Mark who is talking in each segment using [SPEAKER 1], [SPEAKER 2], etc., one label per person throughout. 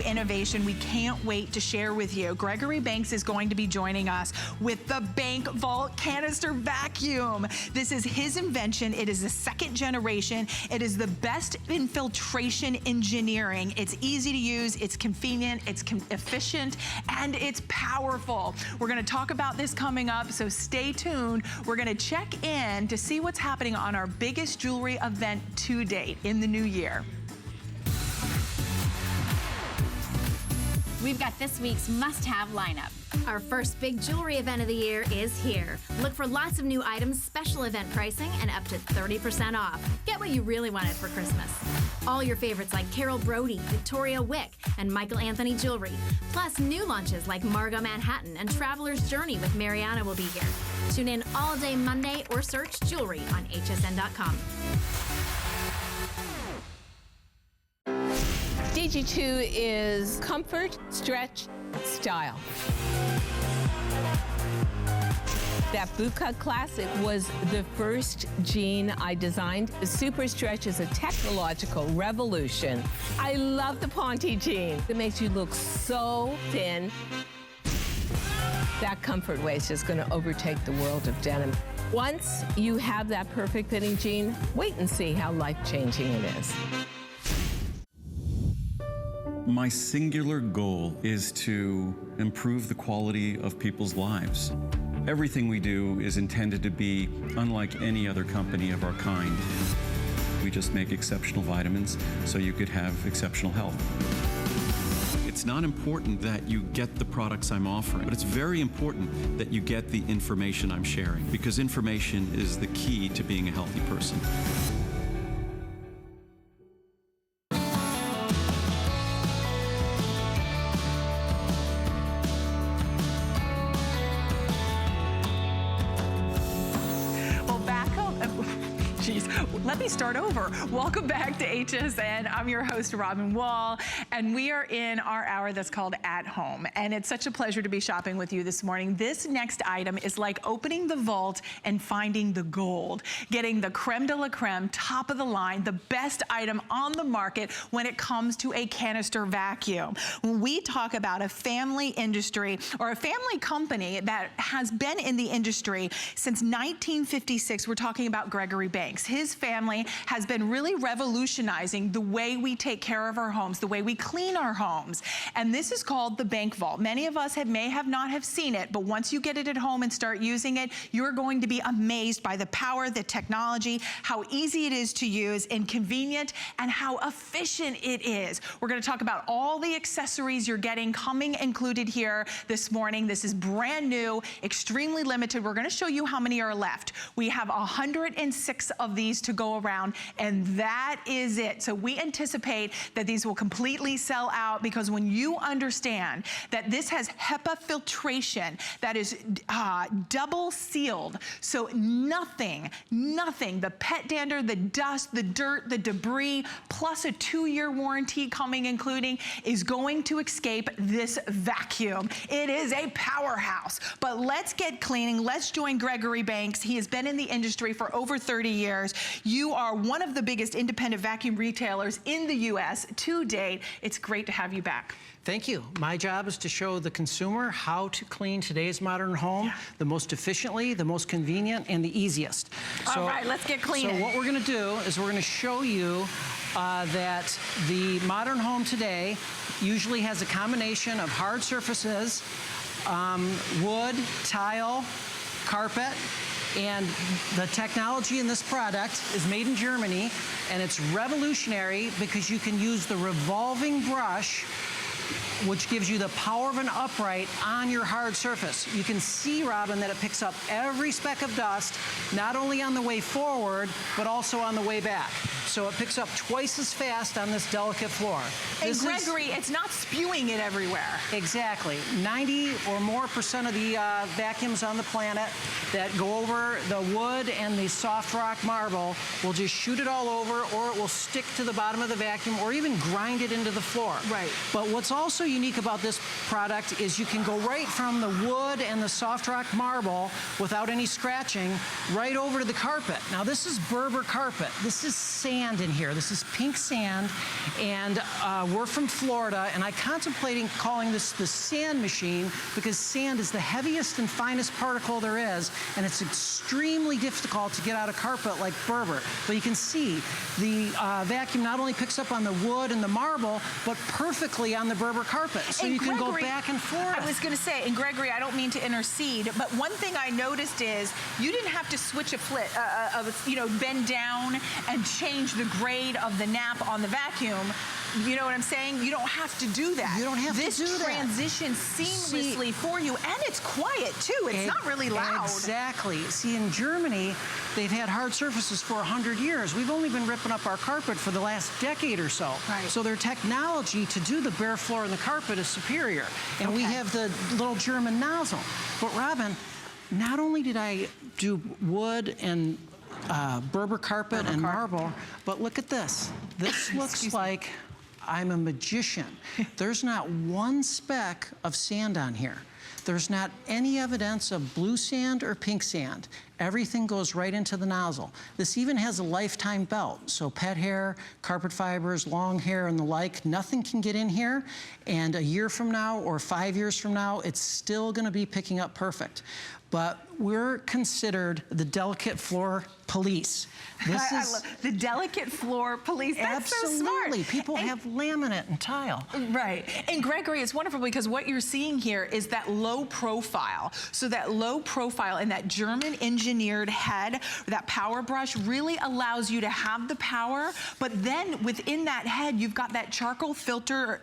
[SPEAKER 1] innovation we can't wait to share with you. Gregory Banks is going to be joining us with the Bank Vault Canister Vacuum. This is his invention. It is the second generation. It is the best in filtration engineering. It's easy to use, it's convenient, it's efficient, and it's powerful. We're gonna talk about this coming up, so stay tuned. We're gonna check in to see what's happening on our biggest jewelry event to date in the new year.
[SPEAKER 2] We've got this week's must-have lineup. Our first big jewelry event of the year is here. Look for lots of new items, special event pricing, and up to 30% off. Get what you really wanted for Christmas. All your favorites like Carol Brody, Victoria Wick, and Michael Anthony Jewelry. Plus new launches like Margot Manhattan and Traveler's Journey with Mariana will be here. Tune in all day Monday or search jewelry on hsn.com.
[SPEAKER 3] DG2 is comfort, stretch, style. That bootcut classic was the first jean I designed. The Super Stretch is a technological revolution. I love the Ponte jean. It makes you look so thin. That comfort waist is going to overtake the world of denim. Once you have that perfect fitting jean, wait and see how life-changing it is.
[SPEAKER 4] My singular goal is to improve the quality of people's lives. Everything we do is intended to be unlike any other company of our kind. We just make exceptional vitamins so you could have exceptional health. It's not important that you get the products I'm offering, but it's very important that you get the information I'm sharing, because information is the key to being a healthy person.
[SPEAKER 1] Let me start over. Welcome back to HSN. I'm your host, Robin Wall, and we are in our hour that's called At Home. And it's such a pleasure to be shopping with you this morning. This next item is like opening the vault and finding the gold. Getting the creme de la creme, top of the line, the best item on the market when it comes to a canister vacuum. When we talk about a family industry or a family company that has been in the industry since 1956, we're talking about Gregory Banks. His family has been really revolutionizing the way we take care of our homes, the way we clean our homes. And this is called the Bank Vault. Many of us may not have seen it, but once you get it at home and start using it, you're going to be amazed by the power, the technology, how easy it is to use and convenient, and how efficient it is. We're gonna talk about all the accessories you're getting coming included here this morning. This is brand new, extremely limited. We're gonna show you how many are left. We have 106 of these to go around, and that is it. So we anticipate that these will completely sell out, because when you understand that this has HEPA filtration that is double sealed, so nothing, the pet dander, the dust, the dirt, the debris, plus a 2-year warranty coming including, is going to escape this vacuum. It is a powerhouse. But let's get cleaning. Let's join Gregory Banks. He has been in the industry for over 30 years. You are one of the biggest independent vacuum retailers in the US to date. It's great to have you back.
[SPEAKER 5] Thank you. My job is to show the consumer how to clean today's modern home the most efficiently, the most convenient, and the easiest.
[SPEAKER 1] All right, let's get cleaning.
[SPEAKER 5] So what we're gonna do is we're gonna show you that the modern home today usually has a combination of hard surfaces, wood, tile, carpet, and the technology in this product is made in Germany, and it's revolutionary because you can use the revolving brush, which gives you the power of an upright on your hard surface. You can see, Robin, that it picks up every speck of dust, not only on the way forward, but also on the way back. So it picks up twice as fast on this delicate floor.
[SPEAKER 1] And Gregory, it's not spewing it everywhere.
[SPEAKER 5] Exactly. 90% or more of the vacuums on the planet that go over the wood and the soft rock marble will just shoot it all over, or it will stick to the bottom of the vacuum, or even grind it into the floor.
[SPEAKER 1] Right.
[SPEAKER 5] But what's also unique about this product is you can go right from the wood and the soft rock marble without any scratching right over to the carpet. Now this is Berber carpet. This is sand sand in here. This is pink sand, and we're from Florida, and I contemplating calling this the sand machine because sand is the heaviest and finest particle there is, and it's extremely difficult to get out of carpet like Berber. But you can see the vacuum not only picks up on the wood and the marble, but perfectly on the Berber carpet. So
[SPEAKER 1] And
[SPEAKER 5] you can
[SPEAKER 1] Gregory,
[SPEAKER 5] go back and forth.
[SPEAKER 1] I was going to say, and Gregory, I don't mean to intercede, but one thing I noticed is you didn't have to switch a flip, bend down and change the grade of the nap on the vacuum. You know what I'm saying? You don't have to do that.
[SPEAKER 5] You don't have to do that.
[SPEAKER 1] This transitions seamlessly for you, and it's quiet too. It's not really loud.
[SPEAKER 5] Exactly. See, in Germany, they've had hard surfaces for 100 years. We've only been ripping up our carpet for the last decade or so.
[SPEAKER 1] Right.
[SPEAKER 5] So their technology to do the bare floor and the carpet is superior. And we have the little German nozzle. But Robin, not only did I do wood and Berber carpet and marble, but look at this. This looks like I'm a magician. There's not one speck of sand on here. There's not any evidence of blue sand or pink sand. Everything goes right into the nozzle. This even has a lifetime belt, so pet hair, carpet fibers, long hair, and the like, nothing can get in here, and a year from now or 5 years from now, it's still gonna be picking up perfect. But we're considered the delicate floor police.
[SPEAKER 1] This is love the delicate floor police. That's
[SPEAKER 5] absolutely.
[SPEAKER 1] So smart.
[SPEAKER 5] People have laminate and tile.
[SPEAKER 1] Right. And Gregory, it's wonderful because what you're seeing here is that low profile. So that low profile and that German engineered head, that power brush really allows you to have the power, but then within that head, you've got that charcoal filter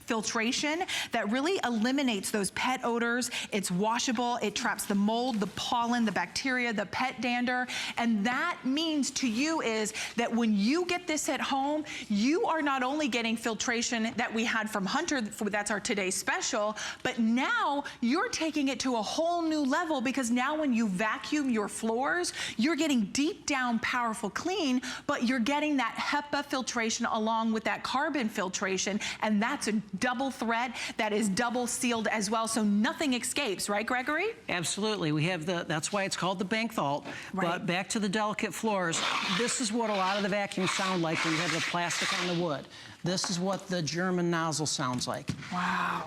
[SPEAKER 1] filtration that really eliminates those pet odors. It's washable, it traps the mold, the pollen, the bacteria, the pet dander, and that means to you is that when you get this at home, you are not only getting filtration that we had from Hunter, that's our today's special, but now you're taking it to a whole new level because now when you vacuum your floors, you're getting deep down powerful clean, but you're getting that HEPA filtration along with that carbon filtration, and that's a double thread that is double sealed as well, so nothing escapes, right, Gregory?
[SPEAKER 5] Absolutely. We have that's why it's called the bank vault.
[SPEAKER 1] Right.
[SPEAKER 5] But back to the delicate floors, this is what a lot of the vacuums sound like when you have the plastic on the wood. This is what the German nozzle sounds like.
[SPEAKER 1] Wow.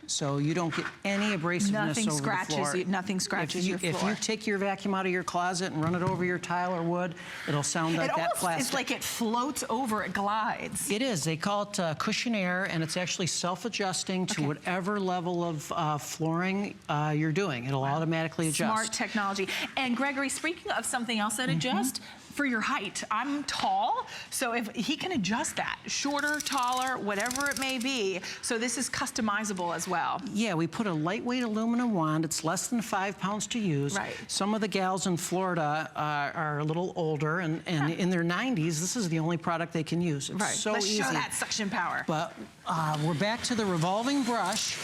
[SPEAKER 5] So you don't get any abrasiveness over the floor.
[SPEAKER 1] Nothing scratches your floor.
[SPEAKER 5] If you take your vacuum out of your closet and run it over your tile or wood, it'll sound like that plastic.
[SPEAKER 1] It's like it floats over, it glides.
[SPEAKER 5] It is. They call it cushion air, and it's actually self-adjusting to whatever level of flooring you're doing. It'll automatically adjust.
[SPEAKER 1] Smart technology. And Gregory, speaking of something else that adjusts, for your height, I'm tall, so if he can adjust that, shorter, taller, whatever it may be, so this is customizable as well.
[SPEAKER 5] Yeah, we put a lightweight aluminum wand. It's less than 5 pounds to use.
[SPEAKER 1] Right.
[SPEAKER 5] Some of the gals in Florida are a little older, and in their 90s, this is the only product they can use. It's so
[SPEAKER 1] Let's
[SPEAKER 5] easy.
[SPEAKER 1] show that suction power.
[SPEAKER 5] But we're back to the revolving brush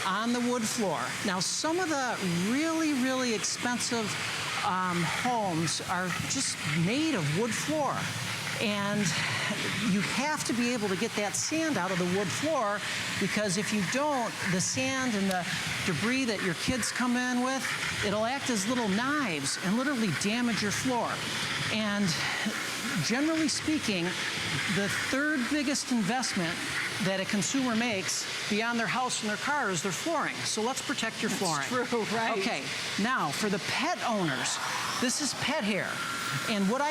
[SPEAKER 5] on the wood floor. Now, some of the really, really expensive homes are just made of wood floor. And you have to be able to get that sand out of the wood floor because if you don't, the sand and the debris that your kids come in with, it'll act as little knives and literally damage your floor. And generally speaking, the third biggest investment that a consumer makes beyond their house and their car is their flooring. So let's protect your flooring.
[SPEAKER 1] That's true, right.
[SPEAKER 5] Okay, now for the pet owners, this is pet hair. And what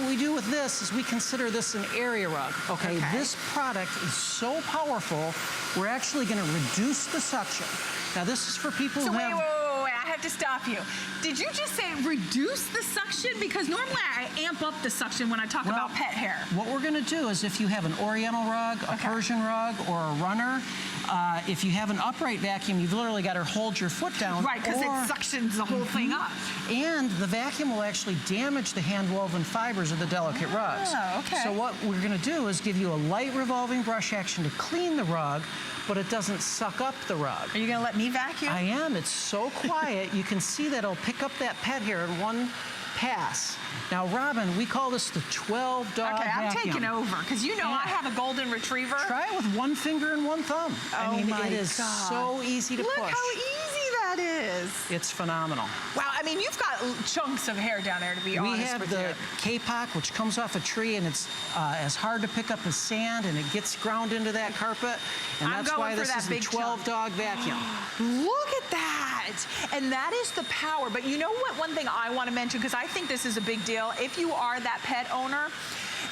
[SPEAKER 5] we do with this is we consider this an area rug. Okay, this product is so powerful, we're actually gonna reduce the suction. Now this is for people who have...
[SPEAKER 1] Wait, I have to stop you. Did you just say reduce the suction? Because normally I amp up the suction when I talk about pet hair.
[SPEAKER 5] What we're gonna do is if you have an Oriental rug, a Persian rug, or a runner, if you have an upright vacuum, you've literally got to hold your foot down.
[SPEAKER 1] Right, because it suctions the whole thing up.
[SPEAKER 5] And the vacuum will actually damage the hand-woven fibers of the delicate rugs.
[SPEAKER 1] Oh, okay.
[SPEAKER 5] So what we're going to do is give you a light revolving brush action to clean the rug, but it doesn't suck up the rug.
[SPEAKER 1] Are you going to let me vacuum?
[SPEAKER 5] I am. It's so quiet. You can see that it'll pick up that pet hair in one pass. Now, Robin, we call this the 12-dog vacuum.
[SPEAKER 1] Okay, I'm taking over, because you know I have a golden retriever.
[SPEAKER 5] Try it with one finger and one thumb.
[SPEAKER 1] Oh,
[SPEAKER 5] I mean,
[SPEAKER 1] my
[SPEAKER 5] it is
[SPEAKER 1] God.
[SPEAKER 5] so easy to push.
[SPEAKER 1] Look how easy that that is.
[SPEAKER 5] It's phenomenal.
[SPEAKER 1] Wow, I mean, you've got chunks of hair down there, to be honest with you.
[SPEAKER 5] We have the kapok, which comes off a tree, and it's as hard to pick up as sand, and it gets ground into that carpet. And that's why this is the 12-dog vacuum.
[SPEAKER 1] Look at that. And that is the power. But you know what? One thing I want to mention, because I think this is a big deal. If you are that pet owner,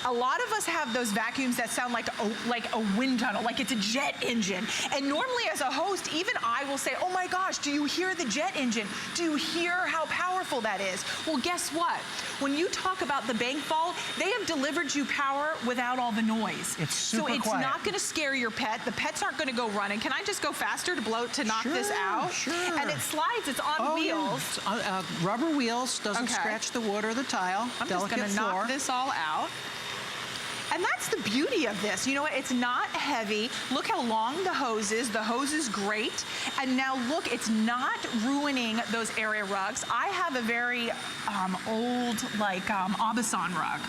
[SPEAKER 1] a lot of us have those vacuums that sound like a wind tunnel, like it's a jet engine. And normally as a host, even I will say, oh my gosh, do you hear the jet engine? Do you hear how powerful that is? Well, guess what? When you talk about the bank vault, they have delivered you power without all the noise.
[SPEAKER 5] It's super quiet.
[SPEAKER 1] So it's not gonna scare your pet. The pets aren't gonna go running. Can I just go faster to knock this out?
[SPEAKER 5] Sure.
[SPEAKER 1] And it slides, it's on wheels.
[SPEAKER 5] Yeah. Rubber wheels, doesn't scratch the wood or the tile.
[SPEAKER 1] I'm just gonna knock this all out. And that's the beauty of this. You know what? It's not heavy. Look how long the hose is. The hose is great. And now look, it's not ruining those area rugs. I have a very old, like, Aubusson rug.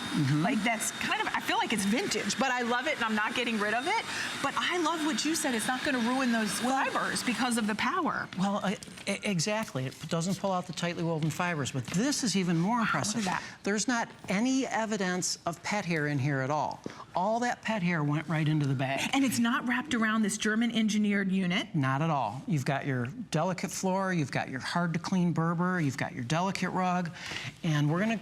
[SPEAKER 1] Like, that's kind of, I feel like it's vintage, but I love it and I'm not getting rid of it. But I love what you said. It's not going to ruin those fibers because of the power.
[SPEAKER 5] Well, exactly. It doesn't pull out the tightly woven fibers, but this is even more impressive.
[SPEAKER 1] Look at that.
[SPEAKER 5] There's not any evidence of pet hair in here at all. All that pet hair went right into the bag.
[SPEAKER 1] And it's not wrapped around this German engineered unit.
[SPEAKER 5] Not at all. You've got your delicate floor, you've got your hard to clean Berber, you've got your delicate rug, and we're gonna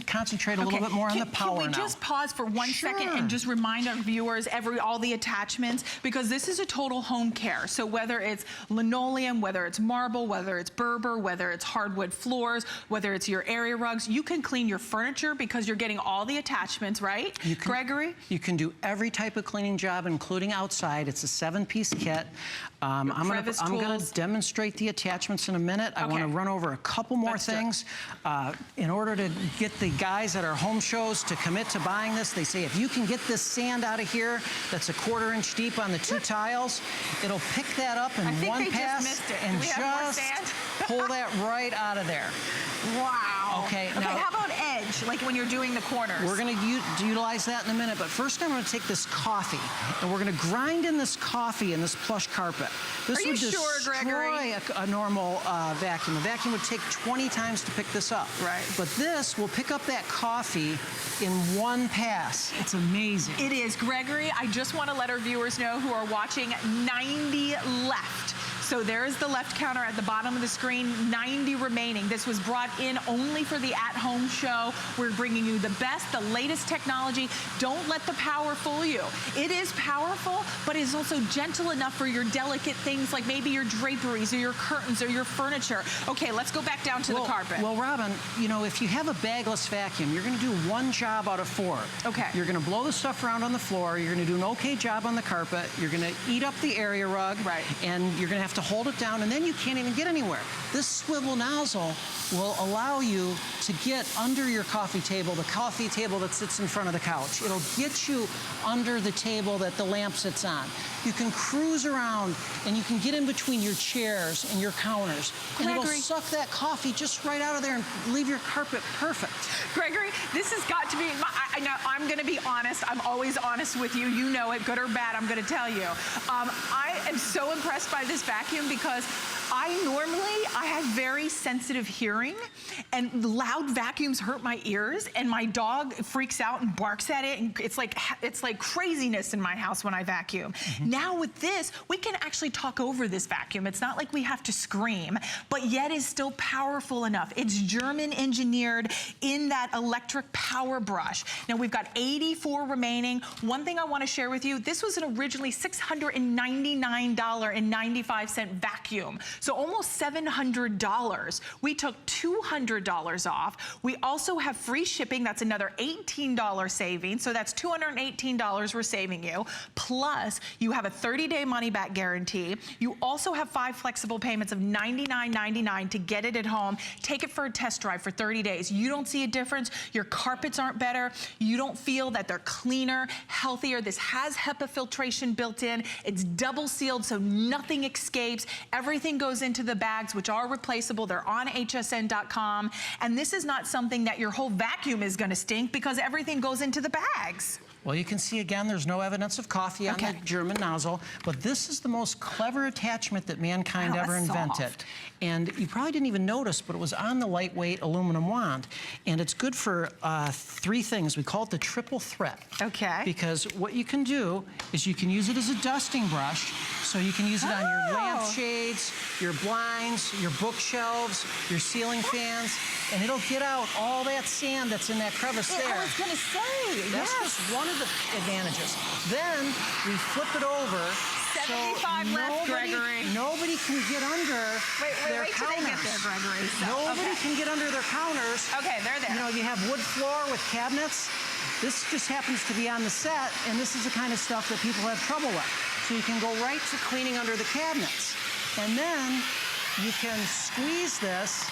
[SPEAKER 5] concentrate a little bit more on the power now.
[SPEAKER 1] Can we just pause for 1 second and just remind our viewers all the attachments, because this is a total home care. So whether it's linoleum, whether it's marble, whether it's Berber, whether it's hardwood floors, whether it's your area rugs, you can clean your furniture because you're getting all the attachments, right? Gregory?
[SPEAKER 5] You can do every type of cleaning job, including outside. It's a 7-piece kit. I'm gonna demonstrate the attachments in a minute. I wanna run over a couple more things. In order to get the guys at our home shows to commit to buying this, they say, if you can get this sand out of here that's a 1/4 inch deep on the 2 tiles, it'll pick that up in one pass and just pull that right out of there.
[SPEAKER 1] Wow.
[SPEAKER 5] Okay,
[SPEAKER 1] now how about edge, like when you're doing the corners?
[SPEAKER 5] We're gonna utilize that in a minute, but first I'm gonna take this coffee, and we're gonna grind in this coffee in this plush carpet. This would destroy a normal vacuum. A vacuum would take 20 times to pick this up.
[SPEAKER 1] Right.
[SPEAKER 5] But this will pick up that coffee in one pass. It's amazing.
[SPEAKER 1] It is. Gregory, I just want to let our viewers know who are watching, 90 left. So there's the left counter at the bottom of the screen, 90 remaining. This was brought in only for the at-home show. We're bringing you the best, the latest technology. Don't let the power fool you. It is powerful, but it is also gentle enough for your delicate things like maybe your draperies or your curtains or your furniture. Okay, let's go back down to the carpet.
[SPEAKER 5] Well, Robin, you know, if you have a bagless vacuum, you're gonna do one job out of 4.
[SPEAKER 1] Okay.
[SPEAKER 5] You're gonna blow the stuff around on the floor, you're gonna do an okay job on the carpet, you're gonna eat up the area rug, and you're gonna have to hold it down, and then you can't even get anywhere. This swivel nozzle will allow you to get under your coffee table, the coffee table that sits in front of the couch. It'll get you under the table that the lamp sits on. You can cruise around, and you can get in between your chairs and your counters, and it'll suck that coffee just right out of there and leave your carpet perfect.
[SPEAKER 1] Gregory, this has got to be, I'm gonna be honest, I'm always honest with you, you know it, good or bad, I'm gonna tell you. I am so impressed by this vacuum because I have very sensitive hearing, and loud vacuums hurt my ears, and my dog freaks out and barks at it, and it's like craziness in my house when I vacuum. Now with this, we can actually talk over this vacuum. It's not like we have to scream, but yet is still powerful enough. It's German engineered in that electric power brush. Now we've got 84 remaining. One thing I want to share with you, this was an originally $699.95 vacuum. So almost $700. We took $200 off. We also have free shipping. That's another $18 saving. So that's $218 we're saving you. Plus, you have a 30-day money-back guarantee. You also have 5 flexible payments of $99.99 to get it at home. Take it for a test drive for 30 days. You don't see a difference. Your carpets aren't better. You don't feel that they're cleaner, healthier. This has HEPA filtration built in. It's double sealed so nothing escapes. Everything goes into the bags, which are replaceable. They're on hsn.com. And this is not something that your whole vacuum is going to stink because everything goes into the bags.
[SPEAKER 5] Well, you can see again, there's no evidence of coffee on the German nozzle, but this is the most clever attachment that mankind ever invented.
[SPEAKER 1] soft.
[SPEAKER 5] And you probably didn't even notice, but it was on the lightweight aluminum wand. And it's good for 3 things. We call it the triple threat.
[SPEAKER 1] Okay.
[SPEAKER 5] Because what you can do is you can use it as a dusting brush, so you can use it on your lampshades, your blinds, your bookshelves, your ceiling fans, and it'll get out all that sand that's in that crevice there.
[SPEAKER 1] I was going to say,
[SPEAKER 5] That's just one of the advantages. Then we flip it over.
[SPEAKER 1] 75 left, Gregory.
[SPEAKER 5] Nobody can get under their
[SPEAKER 1] wait till
[SPEAKER 5] counters.
[SPEAKER 1] they get there, Gregory. So,
[SPEAKER 5] Nobody can get under their counters.
[SPEAKER 1] Okay, they're there.
[SPEAKER 5] You know, you have wood floor with cabinets. This just happens to be on the set, and this is the kind of stuff that people have trouble with. So you can go right to cleaning under the cabinets. And then you can squeeze this,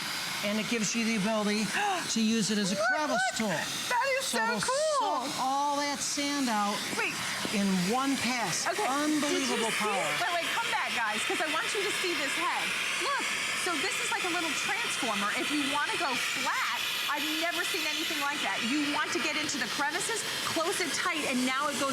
[SPEAKER 5] and it gives you the ability to use it as a crevice tool.
[SPEAKER 1] That is so
[SPEAKER 5] it'll
[SPEAKER 1] cool.
[SPEAKER 5] suck all that sand out
[SPEAKER 1] Wait.
[SPEAKER 5] in one pass.
[SPEAKER 1] Okay.
[SPEAKER 5] Unbelievable
[SPEAKER 1] Did you see
[SPEAKER 5] power.
[SPEAKER 1] it? Wait, come back, guys, because I want you to see this head. Look, so this is like a little transformer. If you want to go flat, I've never seen anything like that. You want to get into the crevices, close it tight, and now it goes